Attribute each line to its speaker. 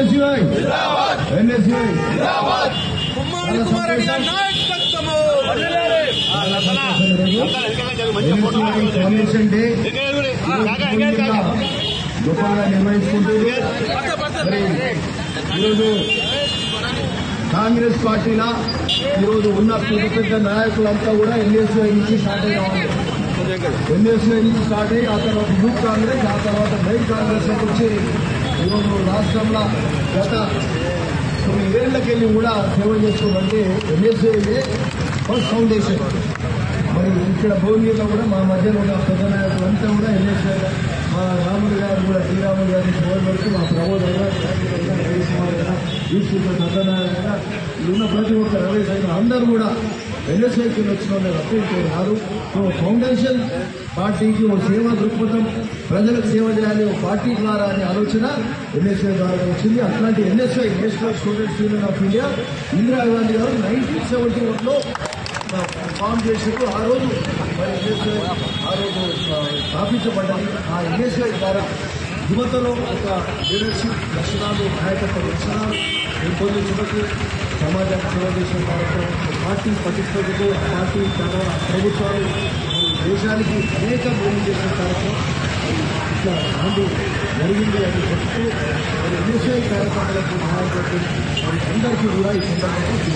Speaker 1: NSUI NSUI foundation day గొప్పగా నిర్వహించుకుంటుంది. ఈరోజు కాంగ్రెస్ పార్టీలో ఈరోజు ఉన్న పెద్ద నాయకులంతా కూడా ఎన్ఎస్యుఐ నుంచి స్టార్ట్ అయ్యారు. ఎన్ఎస్యుఐ నుంచి స్టార్ట్ అయ్యి ఆ తర్వాత యూత్ కాంగ్రెస్, ఆ తర్వాత మెయిన్ కాంగ్రెస్ వచ్చి ఈరోజు రాష్ట్రంలో గత 9 ఏళ్లకెళ్ళి కూడా సేవ చేస్తుందంటే ఎన్ఎస్యుఐ ఫస్ట్ ఫౌండేషన్. మరి ఇక్కడ భువనగిరిలో కూడా మా మధ్యలో ఉన్న పెద్ద నాయకులు అంతా కూడా ఎన్ఎస్ఐ, మా రాములు గారు కూడా శ్రీరాములు గారిని కోరబడుతూ మా ప్రబోధం ఈశ్వర సత్యనారాయణ ఉన్న ప్రతి ఒక్క రమేష్ అయిన అందరూ కూడా ఎన్ఎస్ఐకి వచ్చిన వాళ్ళు రప్పించుకున్నారు. ఫౌండేషన్ పార్టీకి ఒక సేవా దృక్పథం, ప్రజలకు సేవ చేయాలి ఒక పార్టీ ద్వారా అనే ఆలోచన ఎన్ఎస్ఐ ద్వారా వచ్చింది. అట్లాంటి NSI national students union of India Indira Gandhi గారు 1971లో ఫామ్ చేసినప్పుడు ఆ రోజు స్థాపించబడ్డాయి. ఆ ఎన్ఎస్ఐ ద్వారా యువతలో ఒక లీడర్షిప్ లక్షణాలు, నాయకత్వ లక్షణాలు పెంపొందించడానికి, సమాజానికి సేవ చేసిన కార్యక్రమం, పార్టీ పటిష్టతకు పార్టీ చాలా ప్రభుత్వాలు దేశానికి అనేక మేలు చేసిన కార్యక్రమం ఇట్లా ముందు జరిగింది అని చెప్తూ మరి ఎన్ఎస్ఐ కార్యక్రమాలకు నాయకత్వం అందరికీ కూడా ఈ సందర్భంగా